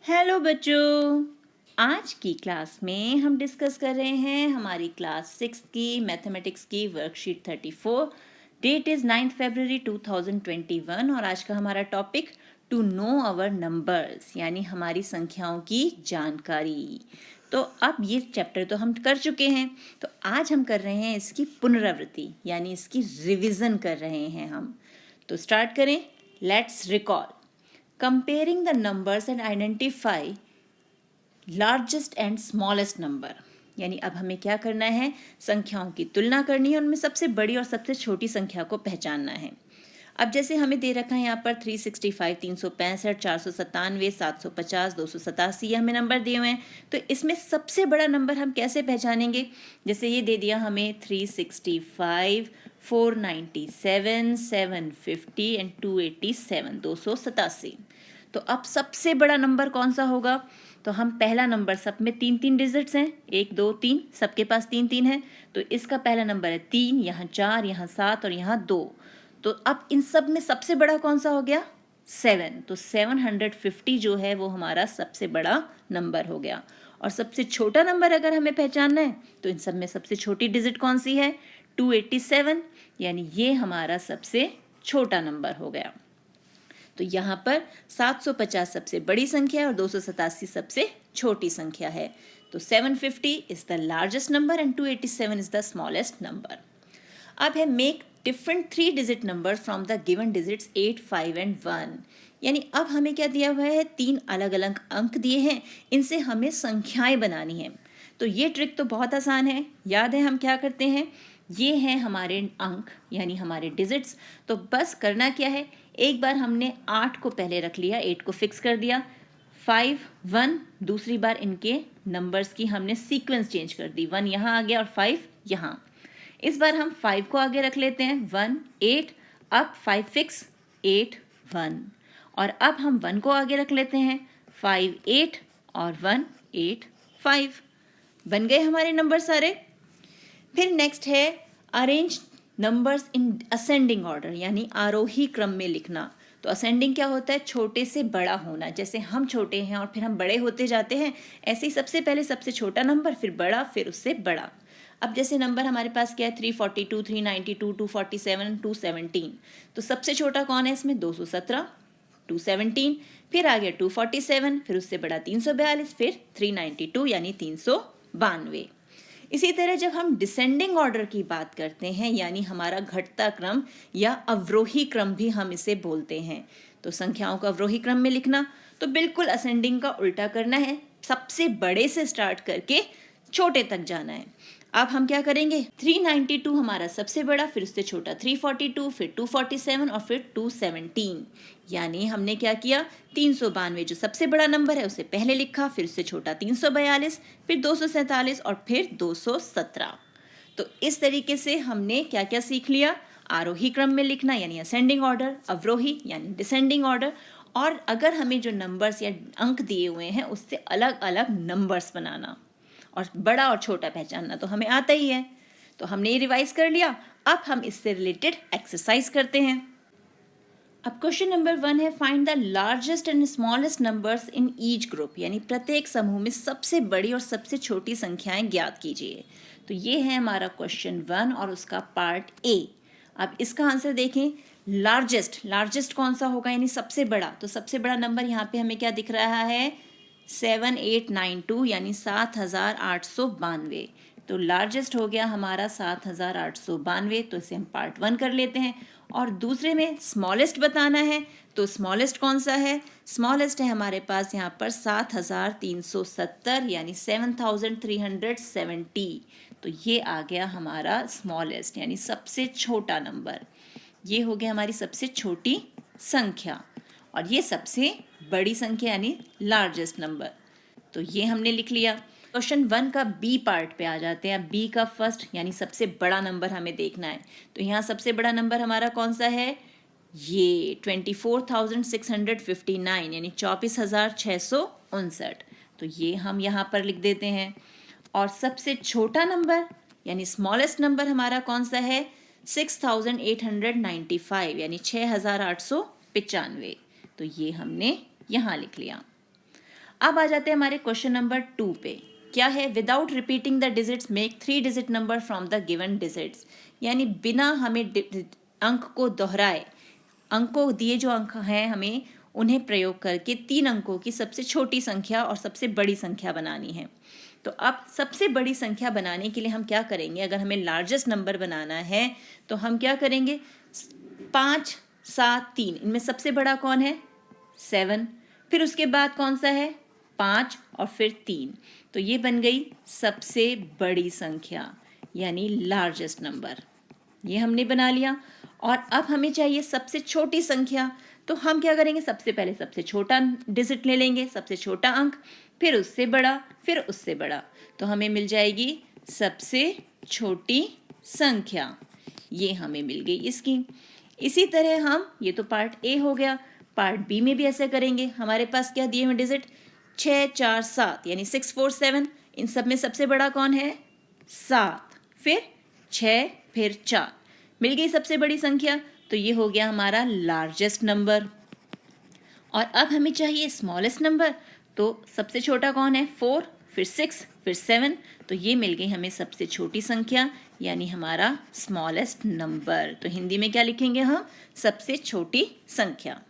Hello बच्चों, आज की क्लास में हम डिस्कस कर रहे हैं हमारी क्लास 6 की मैथमेटिक्स की वर्कशीट 34। डेट इज़ 9 फरवरी 2021 और आज का हमारा topic to know our numbers यानी हमारी संख्याओं की जानकारी। तो अब ये चैप्टर तो हम कर चुके हैं, तो आज हम कर रहे हैं इसकी पुनरावृत्ति यानी इसकी रिवीजन कर रहे हैं हम। तो स्टार्ट करें। Let's recall comparing the numbers and identify largest and smallest number। यानी अब हमें क्या करना है, संख्याओं की तुलना करनी है, उनमें सबसे बड़ी और सबसे छोटी संख्या को पहचानना है। अब जैसे हमें दे रखा है यहाँ पर 365, 365, 497, 750, 287 ये हमें नंबर दिए हुए हैं। तो इसमें सबसे बड़ा नंबर हम कैसे पहचानेंगे? जैसे ये दे दिया हमें 365, 497, 750 एंड 287, 287। तो अब सबसे बड़ा नंबर कौन सा होगा? तो हम पहला नंबर, सब में 3 डिजिट्स हैं, 1 2 3, सबके पास 3 है। तो इसका पहला नंबर है 3, यहाँ 4, यहाँ 7 और यहाँ 2। तो अब इन सब में सबसे बड़ा कौन सा हो गया? 7। तो 750 जो है वो हमारा सबसे बड़ा नंबर हो गया। और सबसे छोटा नंबर अगर हमें पहचानना है तो इन सब में सबसे छोटी डिजिट कौन सी है? 287, यानी ये हमारा सबसे छोटा नंबर हो गया। तो यहाँ पर 750 सबसे बड़ी संख्या है और 287 सबसे छोटी संख्या है। तो 750 is the largest number and 287 is the smallest number. अब है make different 3 digit number from the given digits 8, 5 and 1। यानी अब हमें क्या दिया हुआ है? 3 अलग अलग अंक दिए हैं, इनसे हमें संख्याएं बनानी है। तो ये ट्रिक तो बहुत आसान है। याद है हम क्या करते हैं? ये हैं हमारे अंक यानी हमारे डिजिट्स। तो बस करना क्या है, एक बार हमने 8 को पहले रख लिया, 8 को फिक्स कर दिया, 5 1, दूसरी बार इनके नंबर्स की हमने सीक्वेंस चेंज कर दी, 1 यहाँ आ गया और 5 यहाँ। इस बार हम 5 को आगे रख लेते हैं, 1 8, अब 5 फिक्स 8 1, और अब हम 1 को आगे रख लेते हैं, 5 8 और 1 8 5। बन गए हमारे नंबर सारे। फिर नेक्स्ट है arrange numbers in ascending order यानी आरोही क्रम में लिखना। तो असेंडिंग क्या होता है? छोटे से बड़ा होना। जैसे हम छोटे हैं और फिर हम बड़े होते जाते हैं, ऐसे ही सबसे पहले सबसे छोटा नंबर, फिर बड़ा, फिर उससे बड़ा। अब जैसे नंबर हमारे पास क्या है? 342, 392, 247, 217। तो सबसे छोटा कौन है इसमें? 217, 217, फिर आ गया 247, फिर उससे बड़ा 342, फिर 392 यानी 392। इसी तरह जब हम डिसेंडिंग ऑर्डर की बात करते हैं यानी हमारा घटता क्रम या अवरोही क्रम भी हम इसे बोलते हैं, तो संख्याओं को अवरोही क्रम में लिखना तो बिल्कुल असेंडिंग का उल्टा करना है, सबसे बड़े से स्टार्ट करके छोटे तक जाना है। अब हम क्या करेंगे? 392 हमारा सबसे बड़ा, फिर उससे छोटा 342, फिर 247 और फिर 217। यानी हमने क्या किया? 392 जो सबसे बड़ा नंबर है उसे पहले लिखा, फिर उससे छोटा 342, फिर 247 और फिर 217। तो इस तरीके से हमने क्या क्या सीख लिया? आरोही क्रम में लिखना यानी असेंडिंग ऑर्डर, अवरोही यानी डिसेंडिंग ऑर्डर, और अगर हमें जो नंबर्स या अंक दिए हुए हैं उससे अलग अलग नंबर्स बनाना, और बड़ा और छोटा पहचानना तो हमें आता ही है। तो हमने ये रिवाइज कर लिया। अब हम इससे रिलेटेड एक्सरसाइज करते हैं। अब क्वेश्चन नंबर 1 है find the largest and smallest numbers in each group, यानी प्रत्येक समूह में सबसे बड़ी और सबसे छोटी संख्याएं ज्ञात कीजिए। तो ये है हमारा क्वेश्चन 1 और उसका पार्ट ए। अब इसका आंसर देखें। लार्जेस्ट कौन सा होगा यानी सबसे बड़ा? तो सबसे बड़ा नंबर यहाँ पे हमें क्या दिख रहा है? 7892 यानी 7892। तो लार्जेस्ट हो गया हमारा 7892, तो इसे हम पार्ट 1 कर लेते हैं। और दूसरे में स्मॉलेस्ट बताना है, तो स्मॉलेस्ट कौन सा है? स्मॉलेस्ट है हमारे पास यहाँ पर 7370 यानी 7370। तो ये आ गया हमारा स्मॉलेस्ट यानी सबसे छोटा नंबर। ये हो गया हमारी सबसे छोटी संख्या, और ये सबसे बड़ी संख्या यानी लार्जेस्ट नंबर। तो ये हमने लिख लिया। क्वेश्चन 1 का बी पार्ट पे आ जाते हैं। बी का फर्स्ट यानी सबसे बड़ा नंबर हमें देखना है। तो यहाँ सबसे बड़ा नंबर हमारा कौन सा है? ये 24,659 यानी 24,659। तो ये हम यहाँ पर लिख देते हैं। और सबसे छोटा नंबर यानी स्मॉलेस्ट नंबर हमारा कौन सा है? 6,895 यानी 6,895। तो ये हमने यहाँ लिख लिया। अब आ जाते हैं हमारे क्वेश्चन नंबर 2 पे। क्या है? Without repeating the digits make 3 digit number from the given digits, यानी बिना हमें अंक को दोहराए, अंकों दिए जो अंक हैं हमें उन्हें प्रयोग करके 3 अंकों की सबसे छोटी संख्या और सबसे बड़ी संख्या बनानी है। तो अब सबसे बड़ी संख्या बनाने के लिए हम क्या करेंगे? अगर हमें लार्जेस्ट नंबर बनाना है तो हम क्या करेंगे? 5, 7, 3, इनमें सबसे बड़ा कौन है? 7। फिर उसके बाद कौन सा है? 5 और फिर 3। तो ये बन गई सबसे बड़ी संख्या यानी लार्जेस्ट नंबर। ये हमने बना लिया। और अब हमें चाहिए सबसे छोटी संख्या। तो हम क्या करेंगे? सबसे पहले सबसे छोटा डिजिट ले लेंगे, सबसे छोटा अंक, फिर उससे बड़ा, फिर उससे बड़ा। तो हमें मिल जाएगी सबसे छोटी संख्या। ये हमें मिल गई इसकी। इसी तरह हम, ये तो पार्ट ए हो गया, पार्ट बी में भी ऐसे करेंगे। हमारे पास क्या दिए हुए डिजिट? 6, 4, 7 यानी 6, 4, 7। इन सब में सबसे बड़ा कौन है? 7, फिर 6, फिर 4। मिल गई सबसे बड़ी संख्या। तो ये हो गया हमारा लार्जेस्ट नंबर। और अब हमें चाहिए स्मॉलेस्ट नंबर। तो सबसे छोटा कौन है? 4, फिर 6, फिर 7। तो ये मिल गई हमें सबसे छोटी संख्या यानी हमारा स्मॉलेस्ट नंबर। तो हिंदी में क्या लिखेंगे हम? सबसे छोटी संख्या।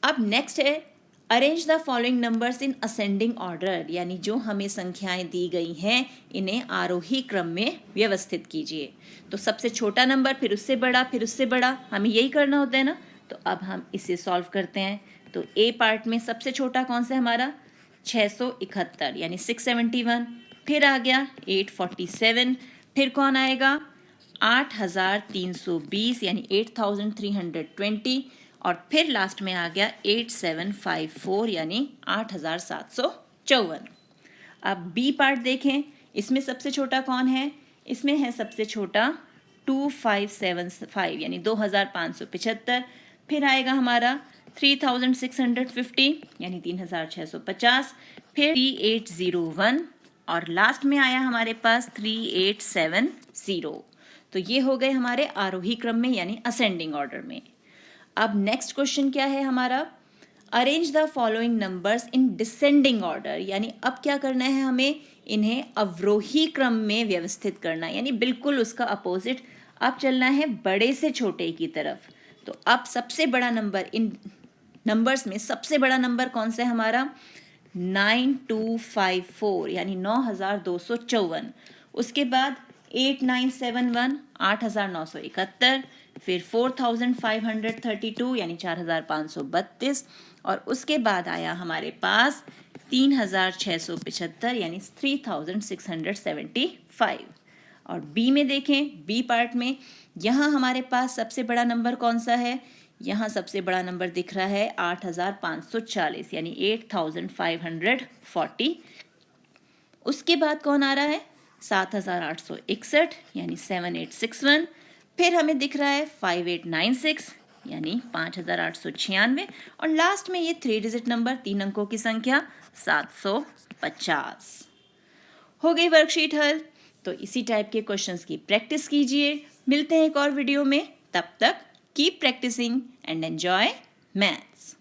अब नेक्स्ट है arrange the following numbers in ascending order, यानी जो हमें संख्याएं दी गई हैं इन्हें आरोही क्रम में व्यवस्थित कीजिए। तो सबसे छोटा नंबर, फिर उससे बड़ा, फिर उससे बड़ा, हमें यही करना होता है ना। तो अब हम इसे सॉल्व करते हैं। तो ए पार्ट में सबसे छोटा कौन सा है हमारा? 671 यानी 671। फिर आ गया 847। फिर कौन आएगा? 8320 यानी 8320। और फिर लास्ट में आ गया 8754 यानी 8754। अब बी पार्ट देखें, इसमें सबसे छोटा कौन है? इसमें है सबसे छोटा 2575 यानी 2575। फिर आएगा हमारा 3650 यानी 3650। फिर 3801 और लास्ट में आया हमारे पास 3870। तो ये हो गए हमारे आरोही क्रम में यानी असेंडिंग ऑर्डर में। अब नेक्स्ट क्वेश्चन क्या है हमारा? Arrange the following numbers in descending order, यानी अब क्या करना है हमें? इन्हें अवरोही क्रम में व्यवस्थित करना है, यानी बिल्कुल उसका अपोजिट। अब चलना है बड़े से छोटे की तरफ। तो अब सबसे बड़ा नंबर, इन नंबर्स में सबसे बड़ा नंबर कौन सा है हमारा? 9254 यानी 9254। उसके बाद 8971 8971। फिर 4532 यानी 4532। और उसके बाद आया हमारे पास 3675 यानी 3675। और बी में देखें, बी पार्ट में यहाँ हमारे पास सबसे बड़ा नंबर कौन सा है? यहाँ सबसे बड़ा नंबर दिख रहा है 8540 यानी 8540। उसके बाद कौन आ रहा है? 7861 यानी 7861। फिर हमें दिख रहा है 5896 यानी 5896। और लास्ट में ये 3 डिजिट नंबर, 3 अंकों की संख्या 750। हो गई वर्कशीट हल। तो इसी टाइप के क्वेश्चंस की प्रैक्टिस कीजिए। मिलते हैं एक और वीडियो में। तब तक keep practising and enjoy maths.